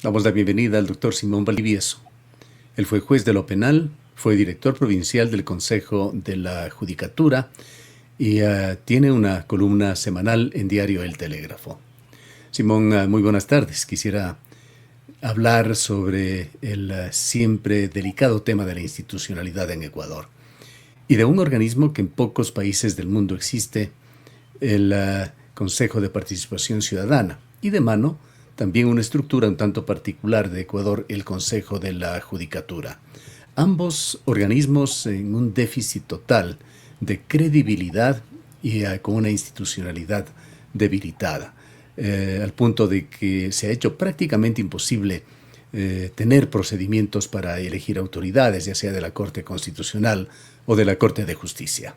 Damos la bienvenida al doctor Simón Valdivieso. Él fue juez de lo penal, fue director provincial del Consejo de la Judicatura y tiene una columna semanal en diario El Telégrafo. Simón, muy buenas tardes. Quisiera hablar sobre el siempre delicado tema de la institucionalidad en Ecuador y de un organismo que en pocos países del mundo existe, el Consejo de Participación Ciudadana, y de mano también una estructura un tanto particular de Ecuador, el Consejo de la Judicatura. Ambos organismos en un déficit total de credibilidad y con una institucionalidad debilitada, al punto de que se ha hecho prácticamente imposible tener procedimientos para elegir autoridades, ya sea de la Corte Constitucional o de la Corte de Justicia.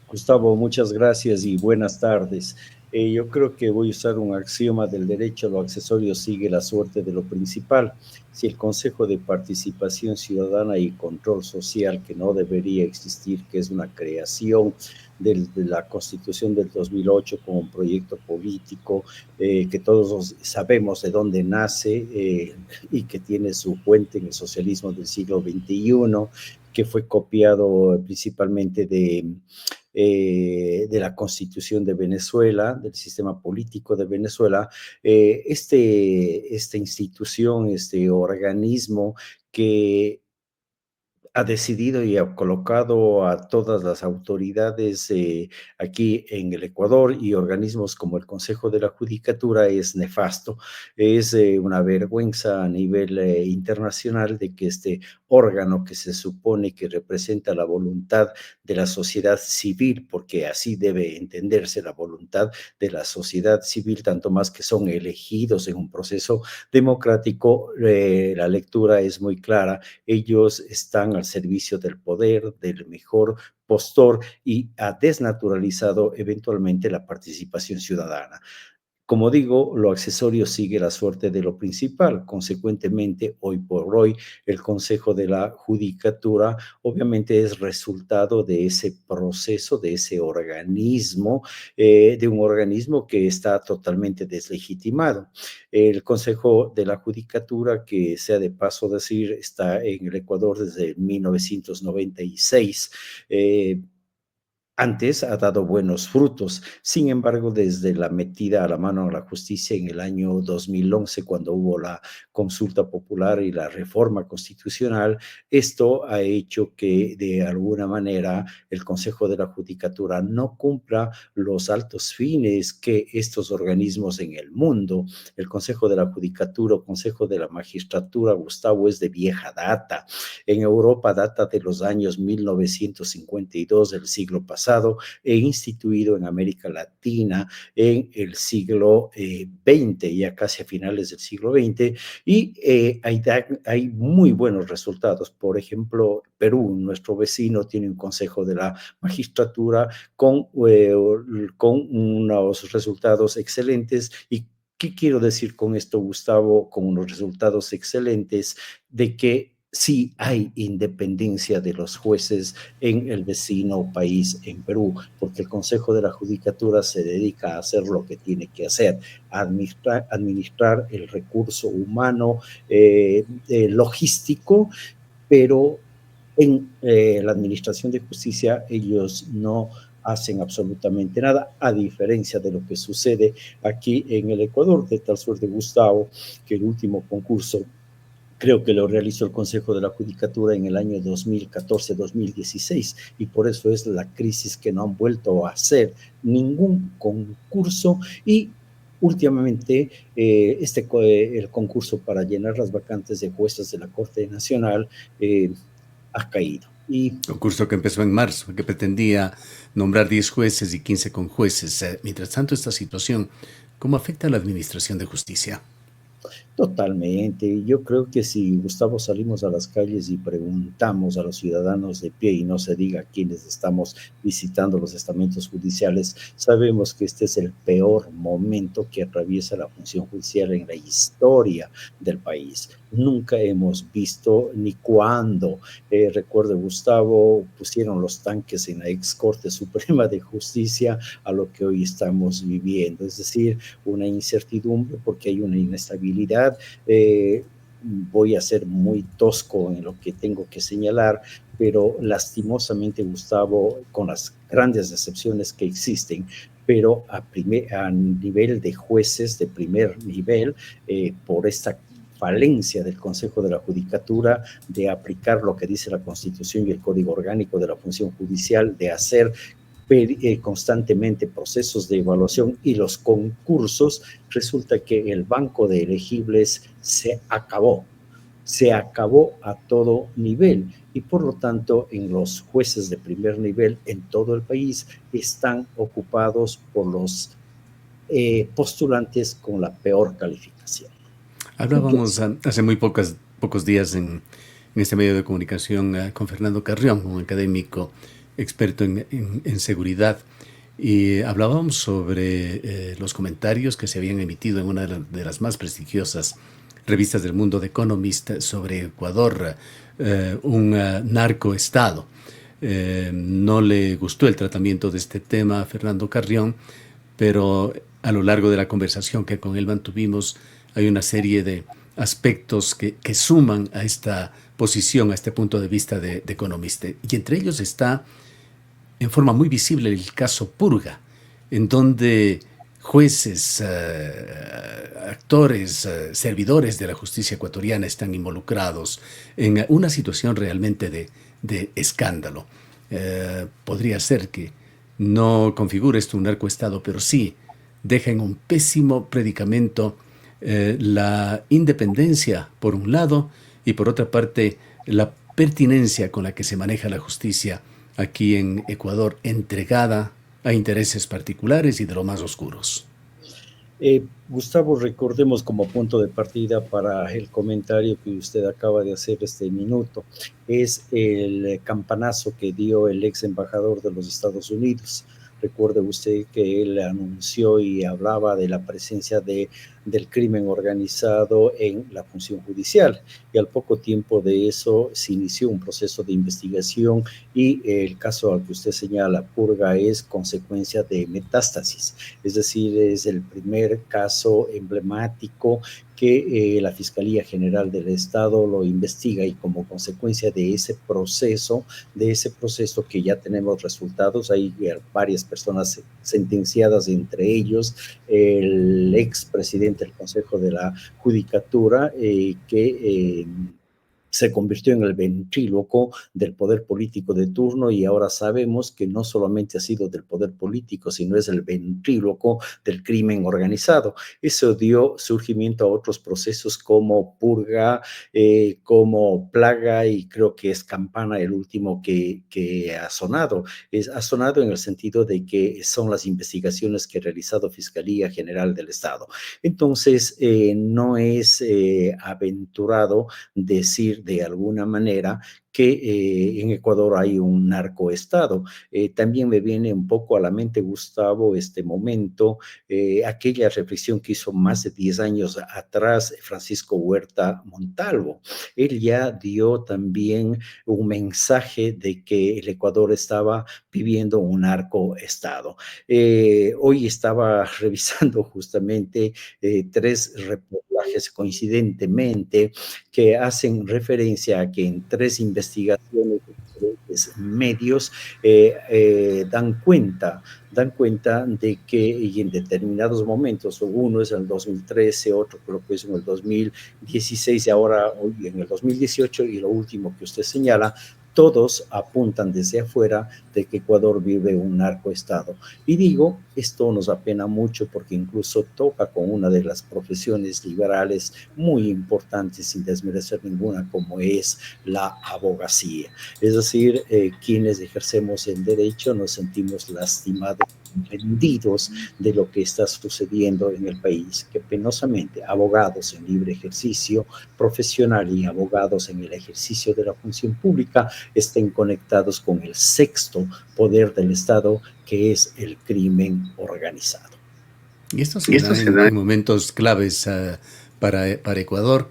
Gustavo, muchas gracias y buenas tardes. Yo creo que voy a usar un axioma del derecho, lo accesorio sigue la suerte de lo principal. Si el Consejo de Participación Ciudadana y Control Social, que no debería existir, que es una creación de la Constitución del 2008 como un proyecto político, que todos sabemos de dónde nace y que tiene su fuente en el socialismo del siglo XXI, que fue copiado principalmente de la Constitución de Venezuela, del sistema político de Venezuela, esta institución, este organismo que ha decidido y ha colocado a todas las autoridades aquí en el Ecuador y organismos como el Consejo de la Judicatura es nefasto. Es una vergüenza a nivel internacional de que este órgano que se supone que representa la voluntad de la sociedad civil, porque así debe entenderse la voluntad de la sociedad civil, tanto más que son elegidos en un proceso democrático, la lectura es muy clara. Ellos están al servicio del poder, del mejor postor y ha desnaturalizado eventualmente la participación ciudadana. Como digo, lo accesorio sigue la suerte de lo principal. Consecuentemente, hoy por hoy, el Consejo de la Judicatura obviamente es resultado de ese proceso, de ese organismo, de un organismo que está totalmente deslegitimado. El Consejo de la Judicatura, que sea de paso decir, está en el Ecuador desde 1996. Antes ha dado buenos frutos. Sin embargo, desde la metida a la mano a la justicia en el año 2011, cuando hubo la consulta popular y la reforma constitucional, esto ha hecho que de alguna manera el Consejo de la Judicatura no cumpla los altos fines que estos organismos en el mundo, el Consejo de la Judicatura o Consejo de la Magistratura, Gustavo, es de vieja data. En Europa data de los años 1952 del siglo pasado e instituido en América Latina en el siglo XX, ya casi a finales del siglo XX, y hay muy buenos resultados. Por ejemplo, Perú, nuestro vecino, tiene un consejo de la magistratura con unos resultados excelentes. ¿Y qué quiero decir con esto, Gustavo? Con unos resultados excelentes de que sí hay independencia de los jueces en el vecino país, en Perú, porque el Consejo de la Judicatura se dedica a hacer lo que tiene que hacer, administrar el recurso humano, logístico, pero en la administración de justicia ellos no hacen absolutamente nada, a diferencia de lo que sucede aquí en el Ecuador, de tal suerte, Gustavo, que el último concurso creo que lo realizó el Consejo de la Judicatura en el año 2014-2016 y por eso es la crisis que no han vuelto a hacer ningún concurso y últimamente el concurso para llenar las vacantes de jueces de la Corte Nacional ha caído. Concurso que empezó en marzo, que pretendía nombrar 10 jueces y 15 conjueces. Mientras tanto, esta situación, ¿cómo afecta a la administración de justicia? Totalmente. Yo creo que si, Gustavo, salimos a las calles y preguntamos a los ciudadanos de pie, y no se diga quienes estamos visitando los estamentos judiciales, sabemos que este es el peor momento que atraviesa la función judicial en la historia del país. Nunca hemos visto ni cuándo, recuerdo, Gustavo, pusieron los tanques en la ex Corte Suprema de Justicia a lo que hoy estamos viviendo. Es decir, una incertidumbre porque hay una inestabilidad. Voy a ser muy tosco en lo que tengo que señalar, pero lastimosamente, Gustavo, con las grandes excepciones que existen, pero a nivel de jueces de primer nivel, por esta falencia del Consejo de la Judicatura de aplicar lo que dice la Constitución y el Código Orgánico de la Función Judicial, de hacer constantemente procesos de evaluación y los concursos, resulta que el banco de elegibles se acabó a todo nivel, y por lo tanto en los jueces de primer nivel en todo el país están ocupados por los postulantes con la peor calificación. Hablábamos hace muy pocos días en este medio de comunicación con Fernando Carrión, un académico experto en seguridad, y hablábamos sobre los comentarios que se habían emitido en una de las más prestigiosas revistas del mundo, The Economist, sobre Ecuador, un narcoestado. No le gustó el tratamiento de este tema a Fernando Carrión, pero a lo largo de la conversación que con él mantuvimos, hay una serie de aspectos que suman a esta posición, a este punto de vista de economista. Y entre ellos está en forma muy visible el caso Purga, en donde jueces, actores, servidores de la justicia ecuatoriana están involucrados en una situación realmente de escándalo. Podría ser que no configure esto un narcoestado, pero sí deja en un pésimo predicamento la independencia por un lado y por otra parte la pertinencia con la que se maneja la justicia aquí en Ecuador, entregada a intereses particulares y de lo más oscuros. Gustavo, recordemos como punto de partida para el comentario que usted acaba de hacer este minuto, es el campanazo que dio el ex embajador de los Estados Unidos. Recuerde usted que él anunció y hablaba de la presencia del crimen organizado en la función judicial, y al poco tiempo de eso se inició un proceso de investigación, y el caso al que usted señala, Purga, es consecuencia de metástasis, es decir, es el primer caso emblemático que la Fiscalía General del Estado lo investiga, y como consecuencia de ese proceso que ya tenemos resultados, hay varias personas sentenciadas, entre ellos el expresidente del Consejo de la Judicatura, que se convirtió en el ventríloco del poder político de turno, y ahora sabemos que no solamente ha sido del poder político, sino es el ventríloco del crimen organizado. Eso dio surgimiento a otros procesos como Purga, como Plaga, y creo que es Campana el último que ha sonado. Ha sonado en el sentido de que son las investigaciones que ha realizado Fiscalía General del Estado. Entonces, no es aventurado decir de alguna manera que en Ecuador hay un narcoestado. También me viene un poco a la mente, Gustavo, este momento, aquella reflexión que hizo más de 10 años atrás Francisco Huerta Montalvo. Él ya dio también un mensaje de que el Ecuador estaba viviendo un narcoestado. Hoy estaba revisando justamente 3 reportajes coincidentemente que hacen referencia a que en 3 investigaciones de diferentes medios dan cuenta de que y en determinados momentos, uno es en el 2013, otro creo que es en el 2016 y ahora hoy en el 2018, y lo último que usted señala, todos apuntan desde afuera de que Ecuador vive un narcoestado. Y digo, esto nos apena mucho porque incluso toca con una de las profesiones liberales muy importantes, sin desmerecer ninguna, como es la abogacía. Es decir, quienes ejercemos el derecho nos sentimos lastimados comprendidos de lo que está sucediendo en el país, que penosamente abogados en libre ejercicio profesional y abogados en el ejercicio de la función pública estén conectados con el sexto poder del Estado, que es el crimen organizado. Y esto se da en momentos claves para Ecuador,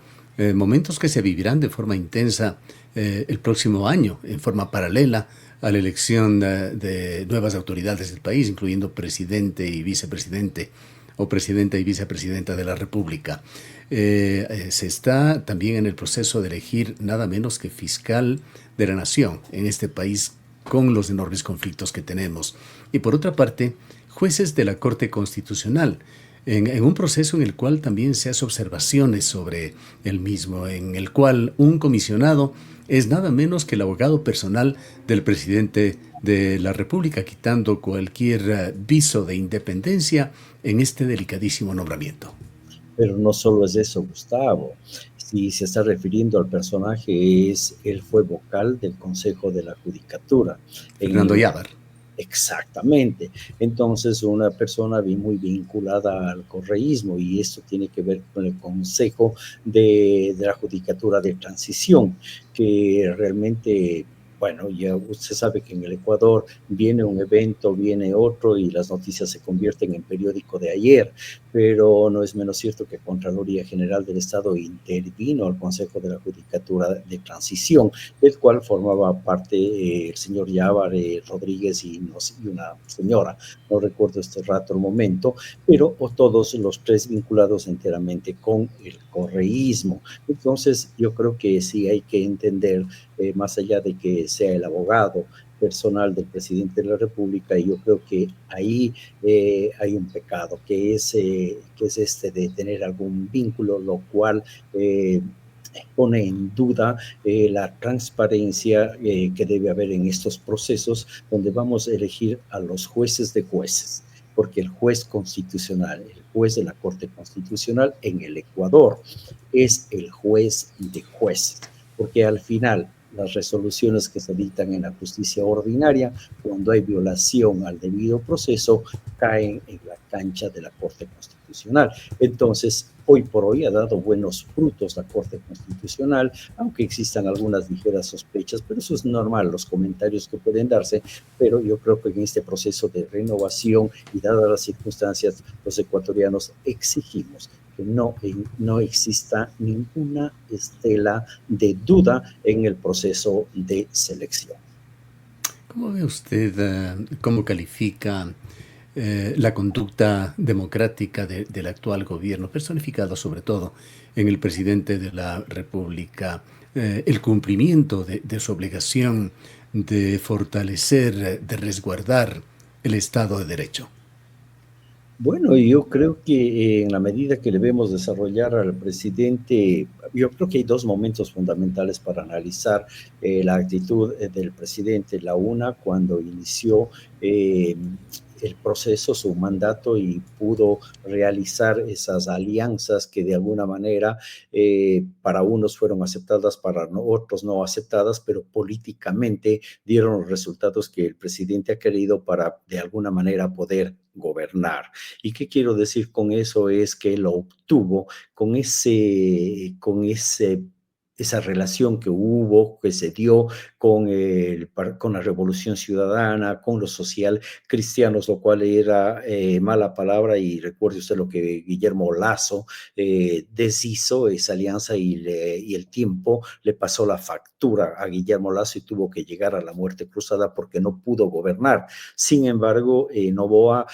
momentos que se vivirán de forma intensa el próximo año, en forma paralela a la elección de nuevas autoridades del país, incluyendo presidente y vicepresidente, o presidenta y vicepresidenta de la República. Se está también en el proceso de elegir nada menos que fiscal de la nación en este país, con los enormes conflictos que tenemos. Y por otra parte, jueces de la Corte Constitucional, en un proceso en el cual también se hace observaciones sobre el mismo, en el cual un comisionado es nada menos que el abogado personal del presidente de la República, quitando cualquier viso de independencia en este delicadísimo nombramiento. Pero no solo es eso, Gustavo. Si se está refiriendo al personaje, él fue vocal del Consejo de la Judicatura. Fernando Yávar. Exactamente. Entonces, una persona muy vinculada al correísmo, y esto tiene que ver con el Consejo de la Judicatura de Transición, que realmente, bueno, ya usted sabe que en el Ecuador viene un evento, viene otro, y las noticias se convierten en periódico de ayer, pero no es menos cierto que Contraloría General del Estado intervino al Consejo de la Judicatura de Transición, del cual formaba parte el señor Yávar Rodríguez y una señora, no recuerdo este rato el momento, pero todos los tres vinculados enteramente con el correísmo. Entonces, yo creo que sí hay que entender, más allá de que sea el abogado personal del presidente de la República, y yo creo que ahí hay un pecado, que es este de tener algún vínculo, lo cual pone en duda la transparencia que debe haber en estos procesos, donde vamos a elegir a los jueces de jueces, porque el juez constitucional, el juez de la Corte Constitucional en el Ecuador, es el juez de jueces, porque al final las resoluciones que se dictan en la justicia ordinaria, cuando hay violación al debido proceso, caen en la cancha de la Corte Constitucional. Entonces, hoy por hoy ha dado buenos frutos la Corte Constitucional, aunque existan algunas ligeras sospechas, pero eso es normal, los comentarios que pueden darse, pero yo creo que en este proceso de renovación y dadas las circunstancias, los ecuatorianos exigimos que no exista ninguna estela de duda en el proceso de selección. ¿Cómo ve usted, cómo califica la conducta democrática del actual gobierno, personificado sobre todo en el presidente de la República, el cumplimiento de su obligación de fortalecer, de resguardar el Estado de Derecho? Bueno, yo creo que en la medida que debemos desarrollar al presidente, yo creo que hay dos momentos fundamentales para analizar la actitud del presidente. La una, cuando inició el proceso, su mandato, y pudo realizar esas alianzas que de alguna manera para unos fueron aceptadas, para otros no aceptadas, pero políticamente dieron los resultados que el presidente ha querido para de alguna manera poder gobernar. ¿Y qué quiero decir con eso? Es que lo obtuvo con esa relación que hubo, que se dio con la Revolución Ciudadana, con los social cristianos, lo cual era mala palabra, y recuerde usted lo que Guillermo Lasso deshizo esa alianza, y el tiempo le pasó la factura a Guillermo Lasso y tuvo que llegar a la muerte cruzada porque no pudo gobernar. Sin embargo, Noboa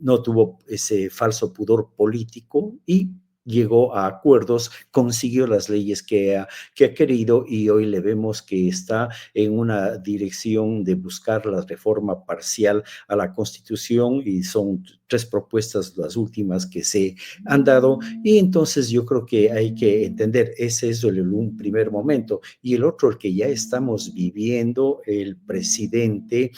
no tuvo ese falso pudor político y llegó a acuerdos, consiguió las leyes que ha querido, y hoy le vemos que está en una dirección de buscar la reforma parcial a la Constitución, y son tres propuestas las últimas que se han dado, y entonces yo creo que hay que entender, ese es un primer momento, y el otro, el que ya estamos viviendo, el presidente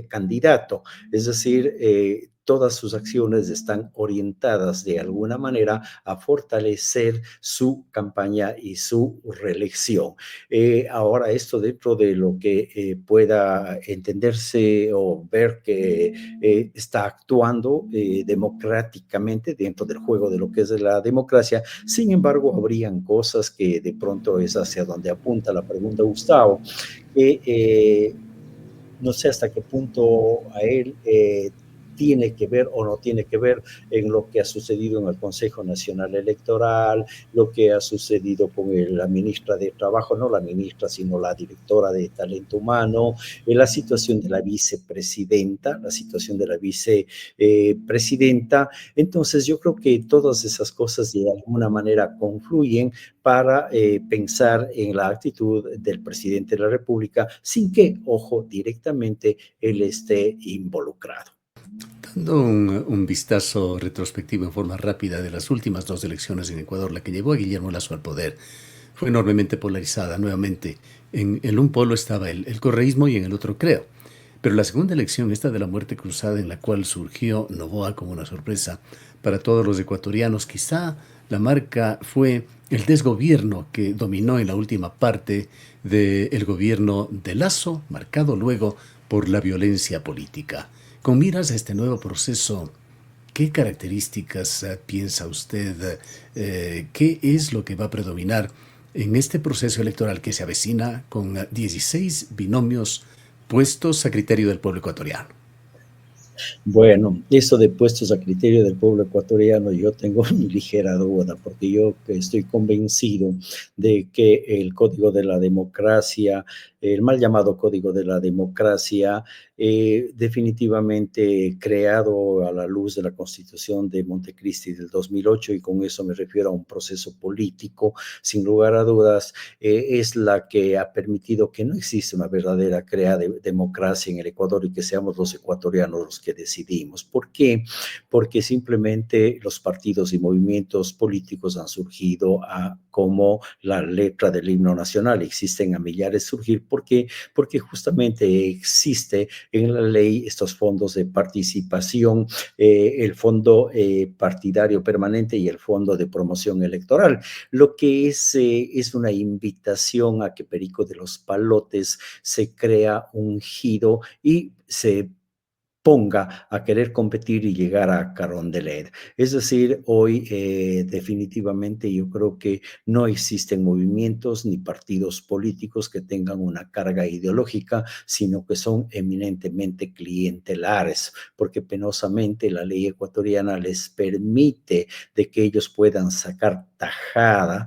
candidato, es decir, todas sus acciones están orientadas de alguna manera a fortalecer su campaña y su reelección. Ahora, esto dentro de lo que pueda entenderse o ver que está actuando democráticamente dentro del juego de lo que es la democracia. Sin embargo, habrían cosas que de pronto es hacia donde apunta la pregunta, Gustavo, que no sé hasta qué punto a él tiene que ver o no tiene que ver en lo que ha sucedido en el Consejo Nacional Electoral, lo que ha sucedido con la ministra de Trabajo, no la ministra, sino la directora de Talento Humano, la situación de la vicepresidenta, la situación de la vicepresidenta. Entonces, yo creo que todas esas cosas de alguna manera confluyen para pensar en la actitud del presidente de la República sin que, ojo, directamente él esté involucrado. Dando un vistazo retrospectivo en forma rápida de las últimas dos elecciones en Ecuador, la que llevó a Guillermo Lasso al poder, fue enormemente polarizada. Nuevamente, en un polo estaba el correísmo y en el otro Creo. Pero la segunda elección, esta de la muerte cruzada, en la cual surgió Noboa como una sorpresa para todos los ecuatorianos, quizá la marca fue el desgobierno que dominó en la última parte del gobierno de Lasso, marcado luego por la violencia política. Con miras a este nuevo proceso, ¿qué características piensa usted? ¿Qué es lo que va a predominar en este proceso electoral que se avecina con 16 binomios puestos a criterio del pueblo ecuatoriano? Bueno, eso de puestos a criterio del pueblo ecuatoriano, yo tengo mi ligera duda, porque yo estoy convencido de que el Código de la Democracia, el mal llamado Código de la Democracia, definitivamente creado a la luz de la Constitución de Montecristi del 2008, y con eso me refiero a un proceso político, sin lugar a dudas, es la que ha permitido que no exista una verdadera democracia en el Ecuador y que seamos los ecuatorianos los que decidimos. ¿Por qué? Porque simplemente los partidos y movimientos políticos han surgido como la letra del himno nacional. Existen a millares surgir. ¿Por qué? Porque justamente existe en la ley estos fondos de participación, el fondo partidario permanente y el fondo de promoción electoral. Lo que es una invitación a que Perico de los Palotes se crea un giro y se ponga a querer competir y llegar a Carondelet. Es decir, hoy definitivamente yo creo que no existen movimientos ni partidos políticos que tengan una carga ideológica, sino que son eminentemente clientelares, porque penosamente la ley ecuatoriana les permite de que ellos puedan sacar tajada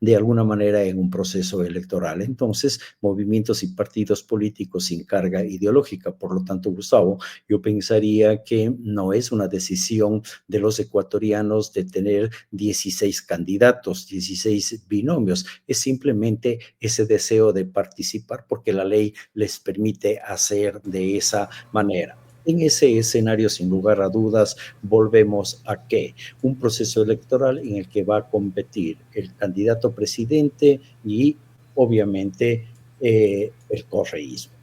de alguna manera en un proceso electoral. Entonces, movimientos y partidos políticos sin carga ideológica. Por lo tanto, Gustavo, yo pensaría que no es una decisión de los ecuatorianos de tener 16 candidatos, 16 binomios. Es simplemente ese deseo de participar porque la ley les permite hacer de esa manera. En ese escenario, sin lugar a dudas, volvemos a ¿qué? Un proceso electoral en el que va a competir el candidato presidente y, obviamente, el correísmo.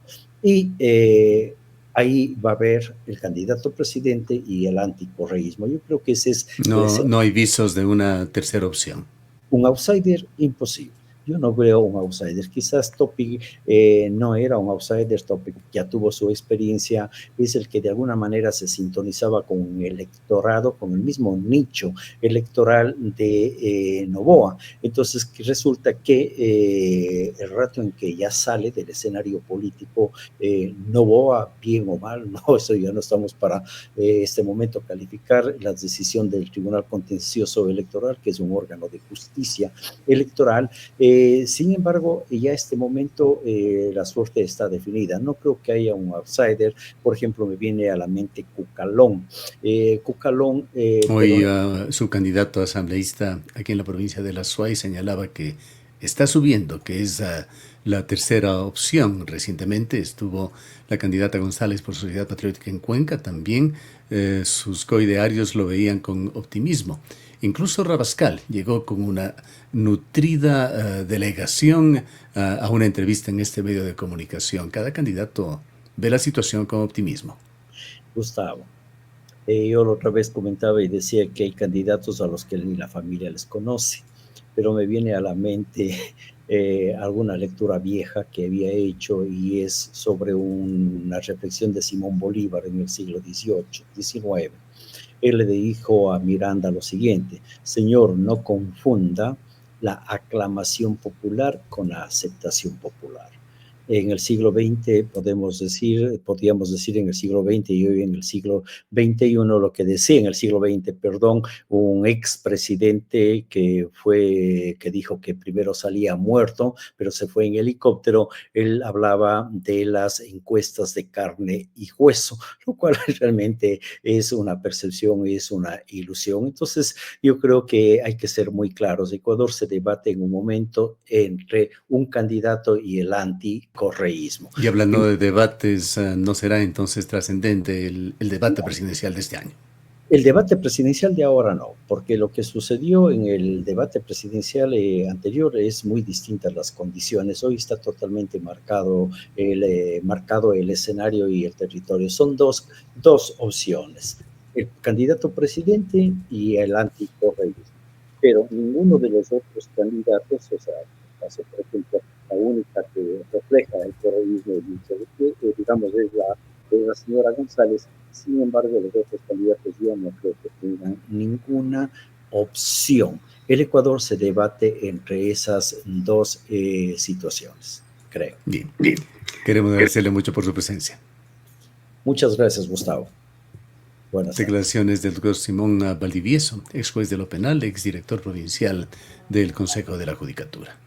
Y ahí va a haber el candidato presidente y el anticorreísmo. Yo creo que ese es el No, escenario. no hay visos de una tercera opción. Un outsider imposible. Yo no veo un outsider. Quizás Topic no era un outsider. Topic ya tuvo su experiencia. Es el que de alguna manera se sintonizaba con el electorado, con el mismo nicho electoral de Noboa. Entonces resulta que el rato en que ya sale del escenario político, Noboa, bien o mal, no, eso ya no estamos para este momento calificar la decisión del Tribunal Contencioso Electoral, que es un órgano de justicia electoral. Sin embargo, ya este momento la suerte está definida. No creo que haya un outsider. Por ejemplo, me viene a la mente Cucalón. Cucalón, Hoy su candidato asambleísta aquí en la provincia de La Suay señalaba que está subiendo, que es la tercera opción. Recientemente estuvo la candidata González por Sociedad Patriótica en Cuenca. También sus coidearios lo veían con optimismo. Incluso Rabascal llegó con una nutrida delegación a una entrevista en este medio de comunicación. Cada candidato ve la situación con optimismo. Gustavo, Yo la otra vez comentaba y decía que hay candidatos a los que ni la familia les conoce, pero me viene a la mente alguna lectura vieja que había hecho y es sobre una reflexión de Simón Bolívar en el siglo XVIII, XIX. Él le dijo a Miranda lo siguiente: Señor, no confunda la aclamación popular con la aceptación popular. En el siglo XX podríamos decir en el siglo XX y hoy en el siglo XXI lo que decía en el siglo XX, perdón, un expresidente que dijo que primero salía muerto, pero se fue en helicóptero. Él hablaba de las encuestas de carne y hueso, lo cual realmente es una percepción, es una ilusión. Entonces, yo creo que hay que ser muy claros. Ecuador se debate en un momento entre un candidato y el anticorreísmo. Y hablando de debates, ¿no será entonces trascendente el debate presidencial de este año? El debate presidencial de ahora no, porque lo que sucedió en el debate presidencial anterior es muy distinta a las condiciones. Hoy está totalmente marcado el escenario y el territorio. Son dos opciones, el candidato presidente y el anticorreísmo. Pero ninguno de los otros candidatos, o sea, por ejemplo, la única que refleja el correísmo, digamos, es la señora González. Sin embargo, los otros candidatos yo no creo que tengan ninguna opción. El Ecuador se debate entre esas dos situaciones, creo. Bien, queremos agradecerle mucho por su presencia. Muchas gracias, Gustavo. Buenas tardes. Declaraciones del doctor Simón Valdivieso, ex juez de lo penal, ex director provincial del Consejo de la Judicatura.